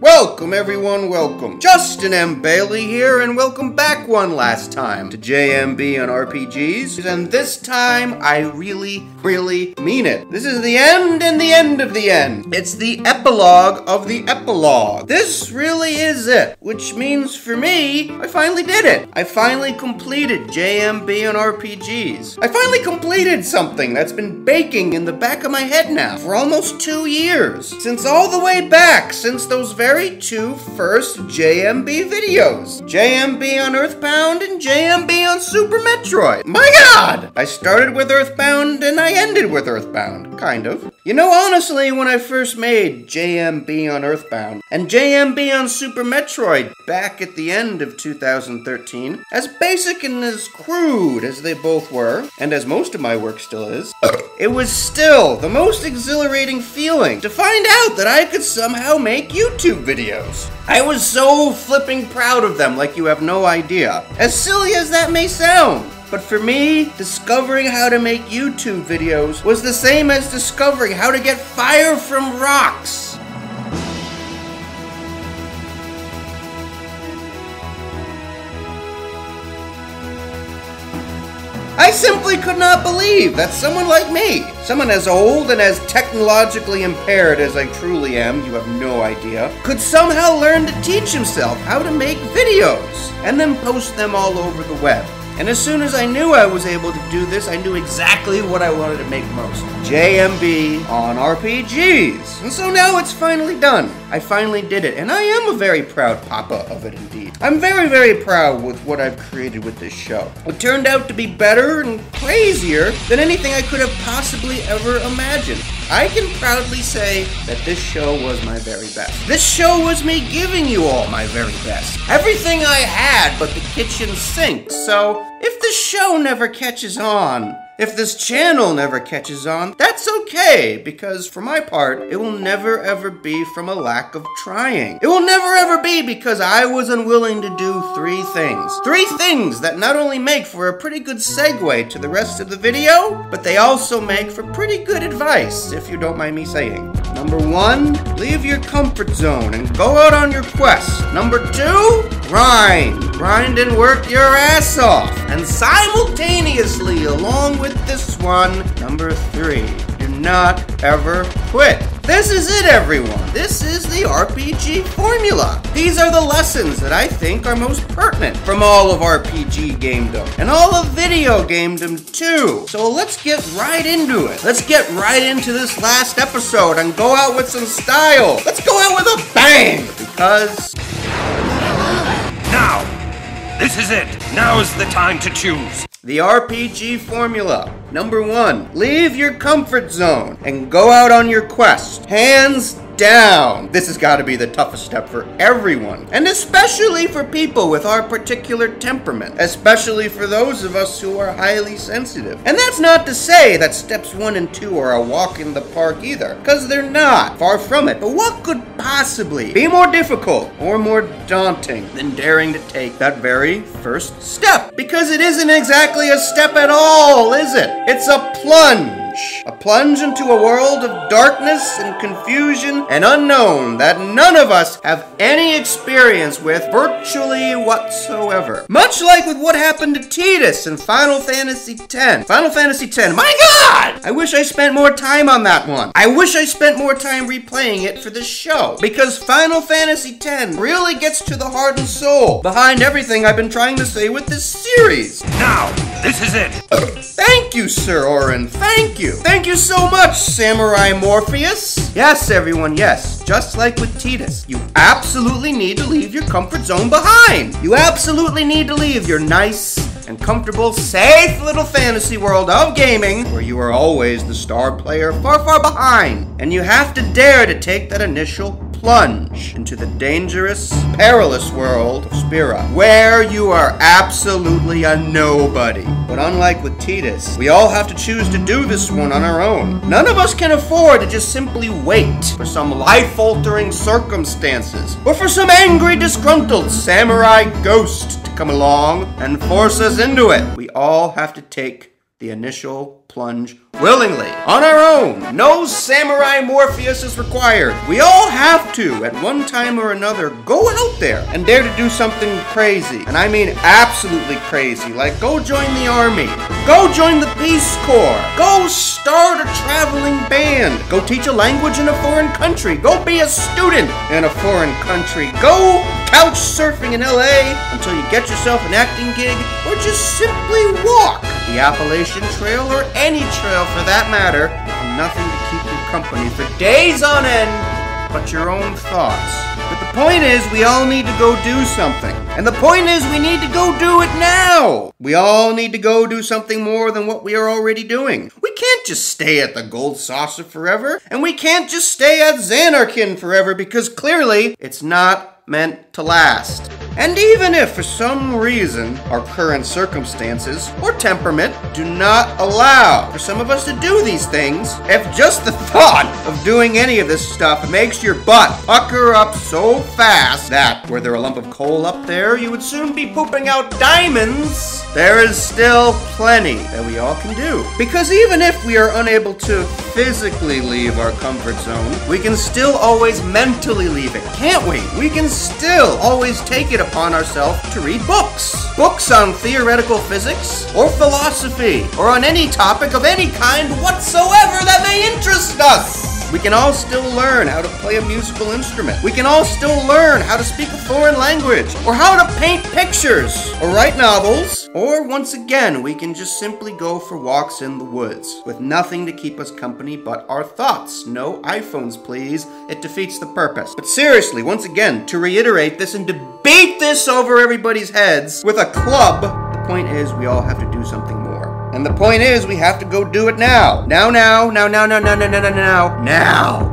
Welcome everyone, welcome. Justin M. Bailey here, and welcome back one last time to JMB on RPGs. And this time, I really mean it. This is the end and the end of the end. It's the epilogue of the epilogue. This really is it, which means for me, I finally did it. I finally completed JMB on RPGs. I finally completed something that's been baking in the back of my head now for almost 2 years. Since all the way back, since those very two first JMB videos. JMB on Earthbound and JMB on Super Metroid. My God! I started with Earthbound and I ended with Earthbound, kind of. You know, honestly, when I first made JMB on Earthbound and JMB on Super Metroid back at the end of 2013, as basic and as crude as they both were, and as most of my work still is, it was still the most exhilarating feeling to find out that I could somehow make YouTube videos. I was so flipping proud of them like you have no idea. As silly as that may sound. But for me, discovering how to make YouTube videos was the same as discovering how to get fire from rocks. I simply could not believe that someone like me, someone as old and as technologically impaired as I truly am, you have no idea, could somehow learn to teach himself how to make videos and then post them all over the web. And as soon as I knew I was able to do this, I knew exactly what I wanted to make most. JMB on RPGs. And so now it's finally done. I finally did it, and I am a very proud papa of it indeed. I'm very proud with what I've created with this show. It turned out to be better and crazier than anything I could have possibly ever imagined. I can proudly say that this show was my very best. This show was me giving you all my very best. Everything I had but the kitchen sink. So if this show never catches on, if this channel never catches on, that's okay, because for my part, it will never ever be from a lack of trying. It will never ever be because I was unwilling to do three things. Three things that not only make for a pretty good segue to the rest of the video, but they also make for pretty good advice, if you don't mind me saying. Number 1, leave your comfort zone and go out on your quest. Number 2, grind. Grind and work your ass off. And simultaneously, along with this one, number 3, do not ever quit. This is it, everyone. This is the RPG formula. These are the lessons that I think are most pertinent from all of RPG gamedom, and all of video gamedom too. So let's get right into it. Let's get right into this last episode and go out with some style. Let's go out with a bang, because... Now! This is it. Now's the time to choose. The RPG formula. Number 1, leave your comfort zone and go out on your quest. Hands down. This has got to be the toughest step for everyone, and especially for people with our particular temperament, especially for those of us who are highly sensitive. And that's not to say that steps 1 and 2 are a walk in the park either, because they're not. Far from it. But what could possibly be more difficult or more daunting than daring to take that very first step? Because it isn't exactly a step at all, is it? It's a plunge. A plunge into a world of darkness and confusion and unknown that none of us have any experience with virtually whatsoever. Much like with what happened to Tidus in Final Fantasy X. Final Fantasy X, my God! I wish I spent more time on that one. I wish I spent more time replaying it for this show, because Final Fantasy X really gets to the heart and soul behind everything I've been trying to say with this series. Now, this is it. Thank you, Sir Aron. Thank you. Thank you so much, Samurai Morpheus. Yes, everyone, yes. Just like with Tidus, you absolutely need to leave your comfort zone behind. You absolutely need to leave your nice and comfortable, safe little fantasy world of gaming, where you are always the star player, far behind. And you have to dare to take that initial plunge into the dangerous, perilous world of Spira, where you are absolutely a nobody. But unlike with Tidus, we all have to choose to do this one on our own. None of us can afford to just simply wait for some life-altering circumstances, or for some angry, disgruntled samurai ghost to come along and force us into it. We all have to take the initial plunge willingly, on our own. No samurai Morpheus is required. We all have to, at one time or another, go out there and dare to do something crazy. And I mean absolutely crazy, like go join the army, go join the Peace Corps, go start a traveling band, go teach a language in a foreign country, go be a student in a foreign country, go couch surfing in LA until you get yourself an acting gig, or just simply walk the Appalachian Trail, or any trail for that matter, and nothing to keep you company for days on end but your own thoughts. But the point is, we all need to go do something. And the point is, we need to go do it now. We all need to go do something more than what we are already doing. We can't just stay at the Gold Saucer forever, and we can't just stay at Xanarkin forever, because clearly it's not meant to last. And even if, for some reason, our current circumstances or temperament do not allow for some of us to do these things, if just the thought of doing any of this stuff makes your butt pucker up so fast that, were there a lump of coal up there, you would soon be pooping out diamonds, there is still plenty that we all can do. Because even if we are unable to physically leave our comfort zone, we can still always mentally leave it, can't we? We can still always take it upon ourselves to read books. Books on theoretical physics, or philosophy, or on any topic of any kind whatsoever that may interest us. We can all still learn how to play a musical instrument. We can all still learn how to speak a foreign language, or how to paint pictures, or write novels, or once again, we can just simply go for walks in the woods, with nothing to keep us company but our thoughts. No iPhones, please. It defeats the purpose. But seriously, once again, to reiterate this and to beat this over everybody's heads with a club, the point is we all have to do something more. And the point is, we have to go do it now. Now.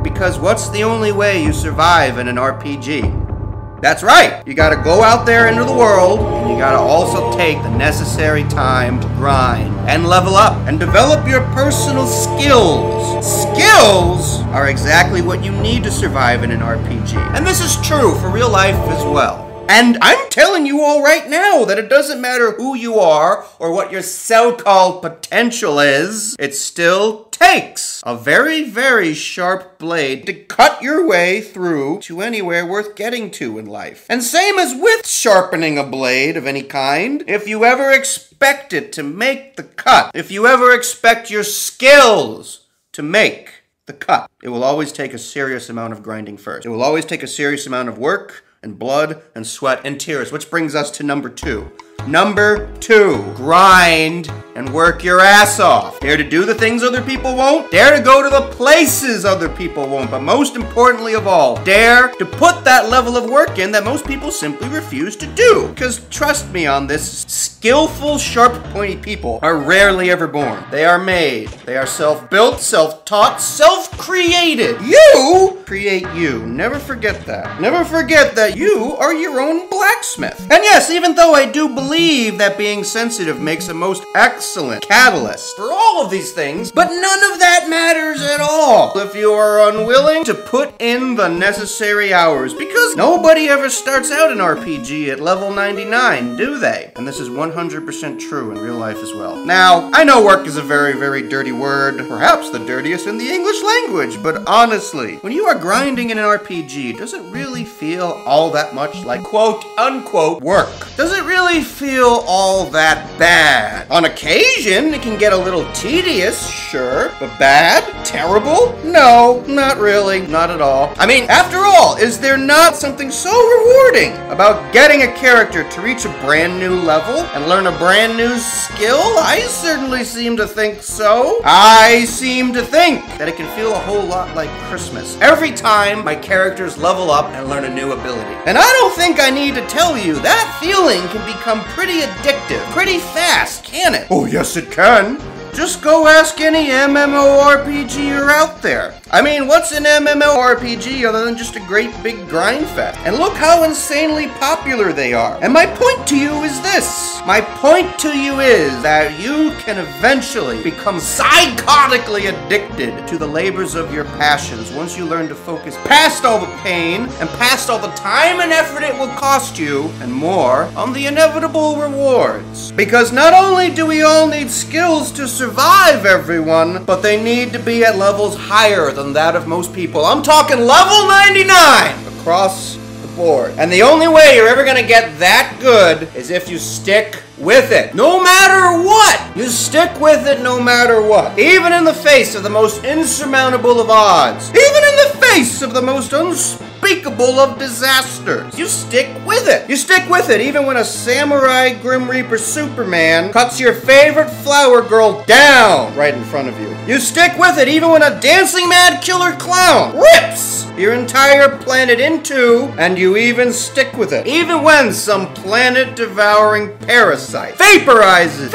Because what's the only way you survive in an RPG? That's right. You gotta go out there into the world, and you gotta also take the necessary time to grind and level up and develop your personal skills. Skills are exactly what you need to survive in an RPG. And this is true for real life as well. And I'm telling you all right now that it doesn't matter who you are or what your so-called potential is, it still takes a very, very sharp blade to cut your way through to anywhere worth getting to in life. And same as with sharpening a blade of any kind, if you ever expect it to make the cut, if you ever expect your skills to make the cut, it will always take a serious amount of grinding first. It will always take a serious amount of work and blood and sweat and tears, which brings us to number 2. Number 2, grind and work your ass off. Dare to do the things other people won't. Dare to go to the places other people won't. But most importantly of all, dare to put that level of work in that most people simply refuse to do. Because trust me on this, skillful, sharp, pointy people are rarely ever born. They are made. They are self-built, self-taught, self-created. You create you. Never forget that. Never forget that you are your own blacksmith. And yes, even though I do believe that being sensitive makes a most excellent catalyst for all of these things, but none of that matters at all if you are unwilling to put in the necessary hours, because nobody ever starts out an RPG at level 99, do they? And this is 100% true in real life as well. Now, I know work is a very, very dirty word, perhaps the dirtiest in the English language, but honestly, when you are grinding in an RPG, does it really feel all that much like quote-unquote work? Does it really feel all that bad? On occasion, it can get a little tedious, sure, but bad? Terrible? No, not really, not at all. I mean, after all, is there not something so rewarding about getting a character to reach a brand new level and learn a brand new skill? I certainly seem to think so. I seem to think that it can feel a whole lot like Christmas every time my characters level up and learn a new ability. And I don't think I need to tell you that feeling can become pretty addictive pretty fast, can it? Oh, yes, it can. Just go ask any MMORPGer out there. I mean, what's an MMORPG other than just a great big grind fest? And look how insanely popular they are. And my point to you is this. My point to you is that you can eventually become psychotically addicted to the labors of your passions once you learn to focus past all the pain and past all the time and effort it will cost you and more on the inevitable rewards. Because not only do we all need skills to survive, everyone, but they need to be at levels higher than that of most people. I'm talking level 99 across the board. And the only way you're ever gonna get that good is if you stick with it. No matter what! You stick with it no matter what. Even in the face of the most insurmountable of odds. Even in the face of the most unspeakable of disasters. You stick with it. You stick with it even when a samurai Grim Reaper Superman cuts your favorite flower girl down right in front of you. You stick with it even when a dancing mad killer clown rips your entire planet in two, and you even stick with it. Even when some planet-devouring parasite vaporizes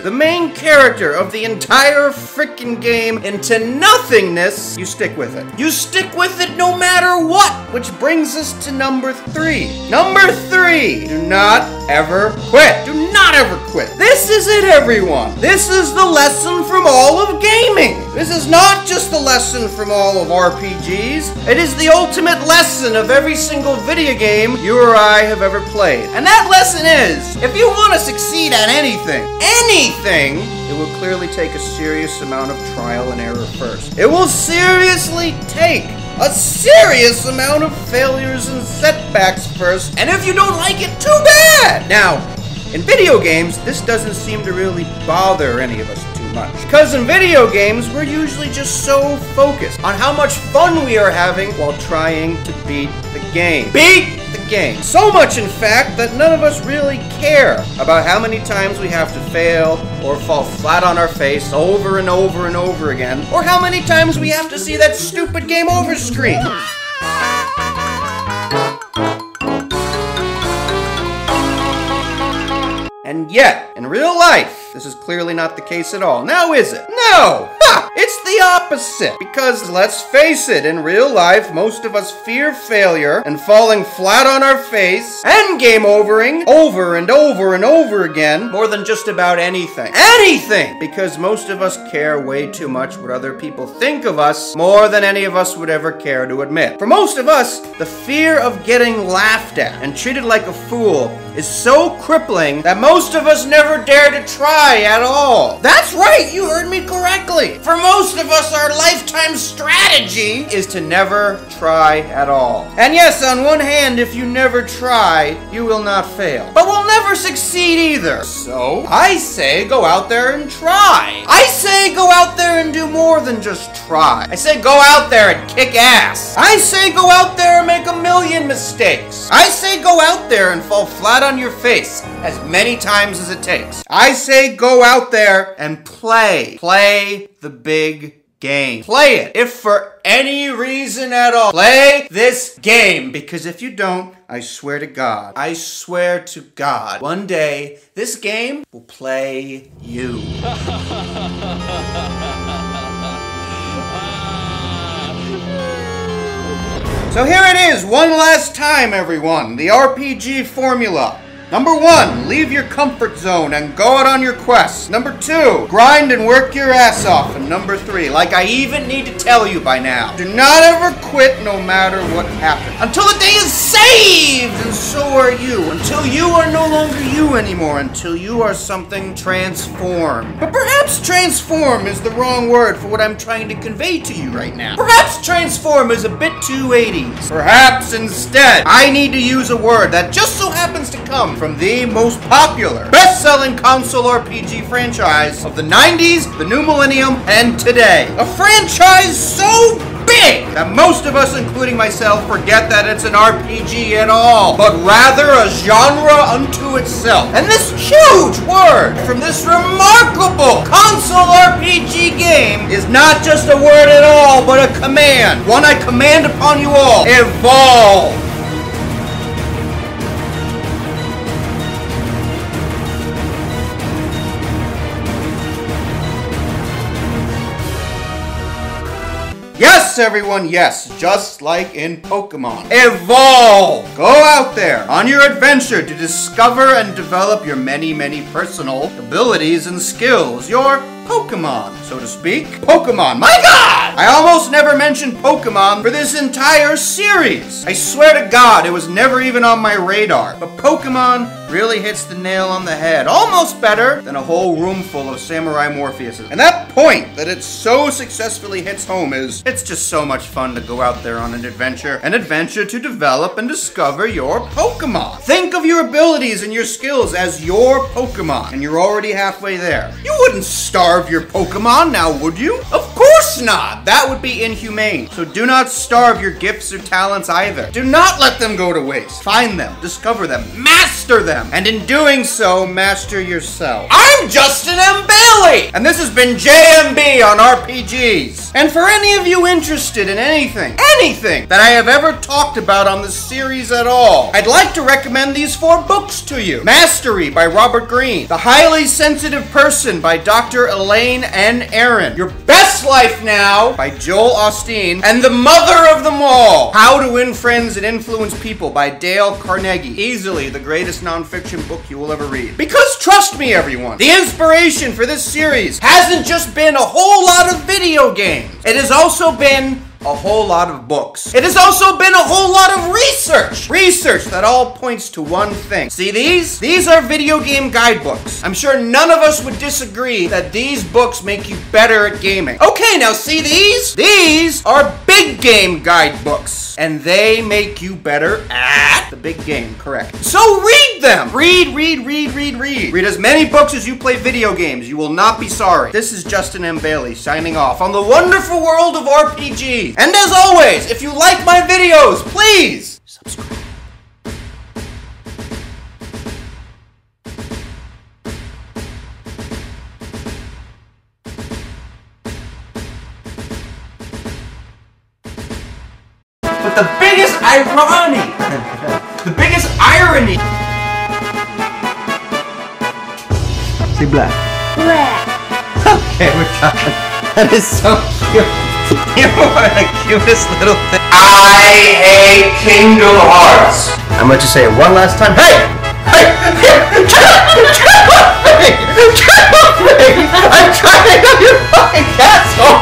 the main character of the entire frickin' game into nothingness, you stick with it. You stick with it no matter what, which brings us to number 3. Number 3, do not ever quit. Do not ever quit. This is it, everyone. This is the lesson from all of gaming. This is not just the lesson from all of RPGs. It is the ultimate lesson of every single video game you or I have ever played. And that lesson is, if you want to succeed at anything, it will clearly take a serious amount of trial and error first. It will seriously take a serious amount of failures and setbacks first. And if you don't like it, too bad! Now, in video games, this doesn't seem to really bother any of us too much. Because in video games, we're usually just so focused on how much fun we are having while trying to beat the game. Beat the game. So much, in fact, that none of us really care about how many times we have to fail or fall flat on our face over and over and over again, or how many times we have to see that stupid game over screen. And yet, in real life, this is clearly not the case at all. Now is it? No! Ha! It's the opposite. Because, let's face it, in real life, most of us fear failure and falling flat on our face and game overing over and over and over again more than just about anything. Anything! Because most of us care way too much what other people think of us more than any of us would ever care to admit. For most of us, the fear of getting laughed at and treated like a fool is so crippling that most of us never dare to try at all. That's right, you heard me correctly. For most of us, our lifetime strategy is to never try at all. And yes, on one hand, if you never try, you will not fail. But we'll never succeed either. So, I say go out there and try. I say go out there and do more than just try. I say go out there and kick ass. I say go out there and make a million mistakes. I say go out there and fall flat on your face as many times as it takes. I say go out there and play. Play the big game. Play it, if for any reason at all. Play this game, because if you don't, I swear to God, one day, this game will play you. So here it is, one last time, everyone. The RPG formula. Number 1, leave your comfort zone and go out on your quest. Number 2, grind and work your ass off. And number 3, like I even need to tell you by now, do not ever quit no matter what happens. Until the day is saved, and so are you. Until you are no longer you anymore. Until you are something transformed. But perhaps transform is the wrong word for what I'm trying to convey to you right now. Perhaps transform is a bit too 80s. Perhaps instead, I need to use a word that just so happens to come from the most popular, best-selling console RPG franchise of the 90s, the new millennium, and today. A franchise so big that most of us, including myself, forget that it's an RPG at all, but rather a genre unto itself. And this huge word from this remarkable console RPG game is not just a word at all, but a command. One I command upon you all. Evolve. everyone, yes, just like in Pokemon. Evolve! Go out there on your adventure to discover and develop your many, many personal abilities and skills. Your Pokemon, so to speak. Pokemon, my God! I almost never mentioned Pokemon for this entire series. I swear to God, it was never even on my radar. But Pokemon really hits the nail on the head. Almost better than a whole room full of Samurai Morpheuses. And that point that it so successfully hits home is, it's just so much fun to go out there on an adventure to develop and discover your Pokemon. Think of your abilities and your skills as your Pokemon, and you're already halfway there. You wouldn't starve your Pokemon, now would you? Of course not! That would be inhumane. So do not starve your gifts or talents either. Do not let them go to waste. Find them, discover them, master them, and in doing so, master yourself. I'm Justin M. Bailey, and this has been JMB on RPGs. And for any of you interested in anything that I have ever talked about on this series at all, I'd like to recommend these 4 books to you. Mastery by Robert Greene, The Highly Sensitive Person by Dr. Elan and Aron, Your Best Life Now by Joel Osteen, and the mother of them all, How to Win Friends and Influence People by Dale Carnegie. Easily the greatest nonfiction book you will ever read. Because trust me, everyone, the inspiration for this series hasn't just been a whole lot of video games. It has also been a whole lot of books. It has also been a whole lot of research. Research that all points to one thing. See these? These are video game guidebooks. I'm sure none of us would disagree that these books make you better at gaming. Okay, now see these? These are big game guidebooks. And they make you better at the big game, correct. So read them! Read. Read as many books as you play video games. You will not be sorry. This is Justin M. Bailey signing off on the wonderful world of RPG. And as always, if you like my videos, please subscribe. But the biggest irony. Say black. Black. Okay, we're done. That is so cute. You are the cutest little thing. I hate Kingdom Hearts. I'm going to say it one last time. Hey! Hey! Get off me! Get off me! I'm trying to do fucking castle!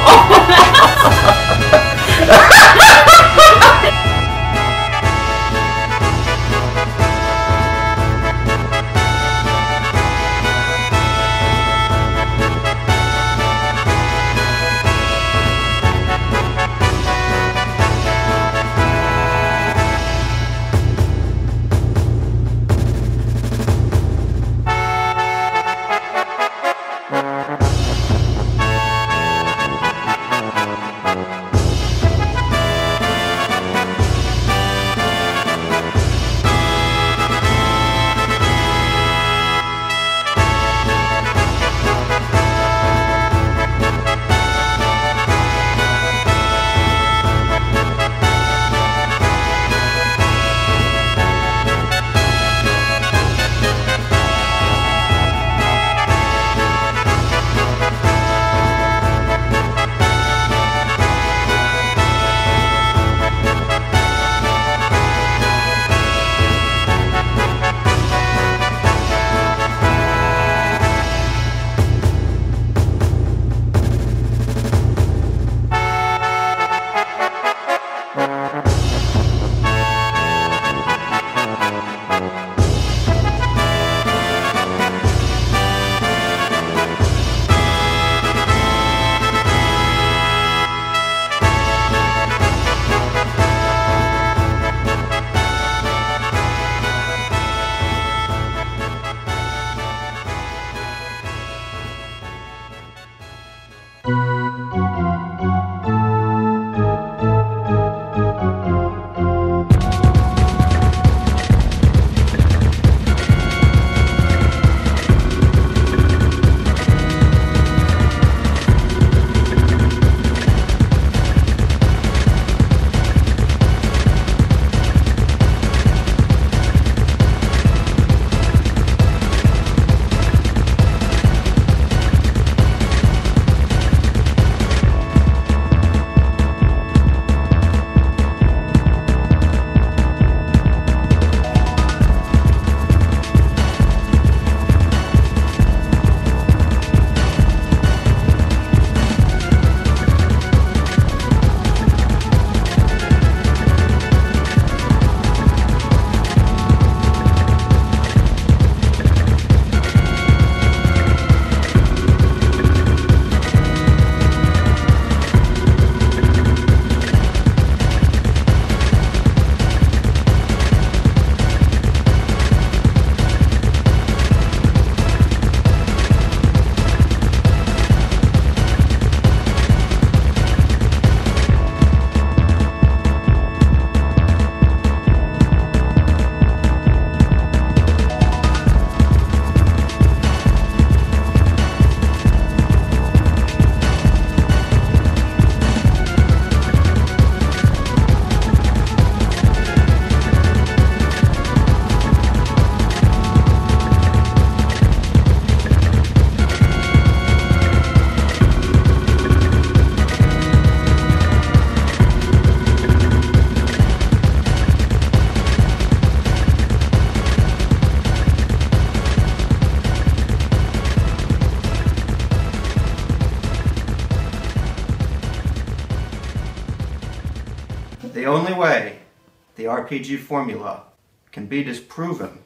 RPG formula can be disproven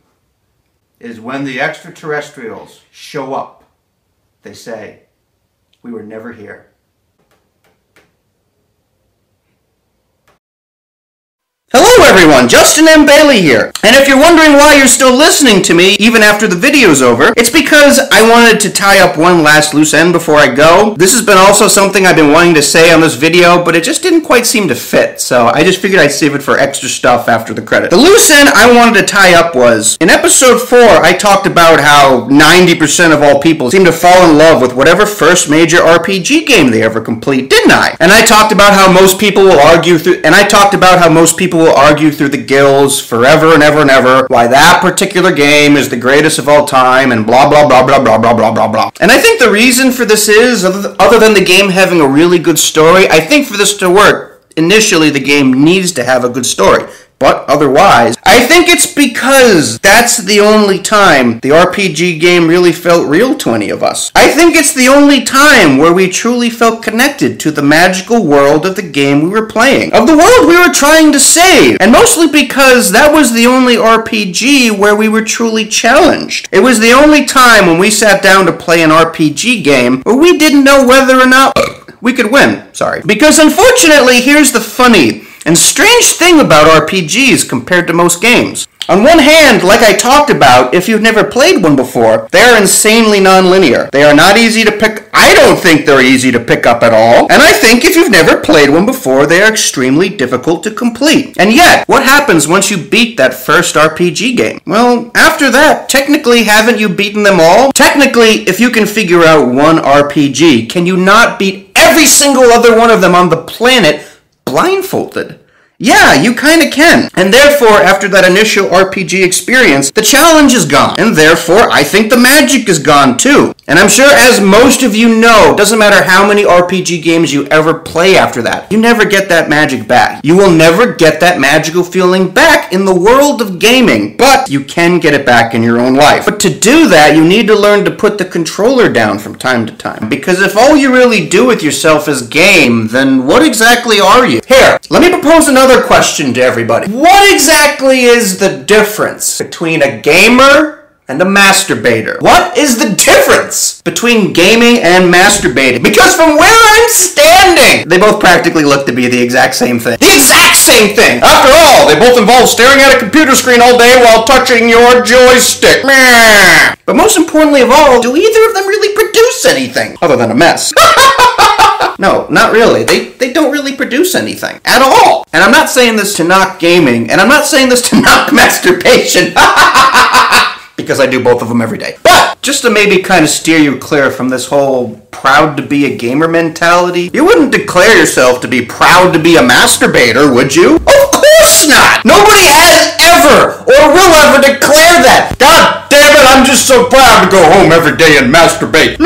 is when the extraterrestrials show up, they say, "We were never here." Hello everyone, Justin M. Bailey here. And if you're wondering why you're still listening to me even after the video's over, it's because I wanted to tie up one last loose end before I go. This has been also something I've been wanting to say on this video, but it just didn't quite seem to fit, so I just figured I'd save it for extra stuff after the credits. The loose end I wanted to tie up was, in episode 4, I talked about how 90% of all people seem to fall in love with whatever first major RPG game they ever complete, didn't I? And I talked about how most people will argue through the gills forever and ever and ever why that particular game is the greatest of all time and blah blah blah blah blah blah blah blah blah. And I think the reason for this is, other than the game having a really good story, I think for this to work, initially the game needs to have a good story. But otherwise, I think it's because that's the only time the RPG game really felt real to any of us. I think it's the only time where we truly felt connected to the magical world of the game we were playing, of the world we were trying to save, and mostly because that was the only RPG where we were truly challenged. It was the only time when we sat down to play an RPG game where we didn't know whether or not we could win. Because unfortunately, here's the funny and strange thing about RPGs compared to most games. On one hand, like I talked about, if you've never played one before, they are insanely non-linear. They are not easy to pick. I don't think they're easy to pick up at all. And I think if you've never played one before, they are extremely difficult to complete. And yet, what happens once you beat that first RPG game? Well, after that, technically, haven't you beaten them all? Technically, if you can figure out one RPG, can you not beat every single other one of them on the planet blindfolded? Yeah, you kinda can. And therefore, after that initial RPG experience, the challenge is gone. And therefore, I think the magic is gone too. And I'm sure, as most of you know, doesn't matter how many RPG games you ever play after that, you never get that magic back. You will never get that magical feeling back in the world of gaming, but you can get it back in your own life. But to do that, you need to learn to put the controller down from time to time. Because if all you really do with yourself is game, then what exactly are you? Here, let me propose another question to everybody. What exactly is the difference between a gamer and a masturbator? What is the difference between gaming and masturbating? Because from where I'm standing, they both practically look to be the exact same thing. The exact same thing! After all, they both involve staring at a computer screen all day while touching your joystick. But most importantly of all, do either of them really produce anything other than a mess? No, not really. They don't really produce anything at all. And I'm not saying this to knock gaming, and I'm not saying this to knock masturbation. Because I do both of them every day. But just to maybe kind of steer you clear from this whole proud to be a gamer mentality, you wouldn't declare yourself to be proud to be a masturbator, would you? Of course not! Nobody has ever or will ever declare that. God damn it, I'm just so proud to go home every day and masturbate.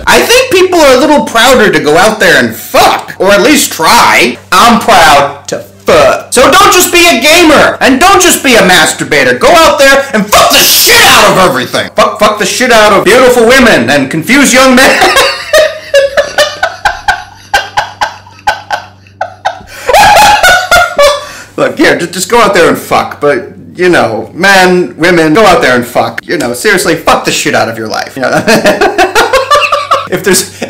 I think people are a little prouder to go out there and fuck, or at least try. I'm proud to fuck. So don't just be a gamer, and don't just be a masturbator. Go out there and fuck the shit out of everything. Fuck the shit out of beautiful women and confused young men. Look, here, just go out there and fuck, but, you know, men, women, go out there and fuck. You know, seriously, fuck the shit out of your life. You know? If there's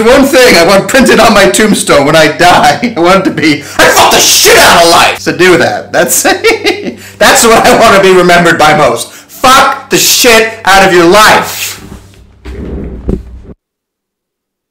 one thing I want printed on my tombstone when I die, I want it to be, I fucked the shit out of life! So do that. That's what I want to be remembered by most. Fuck the shit out of your life.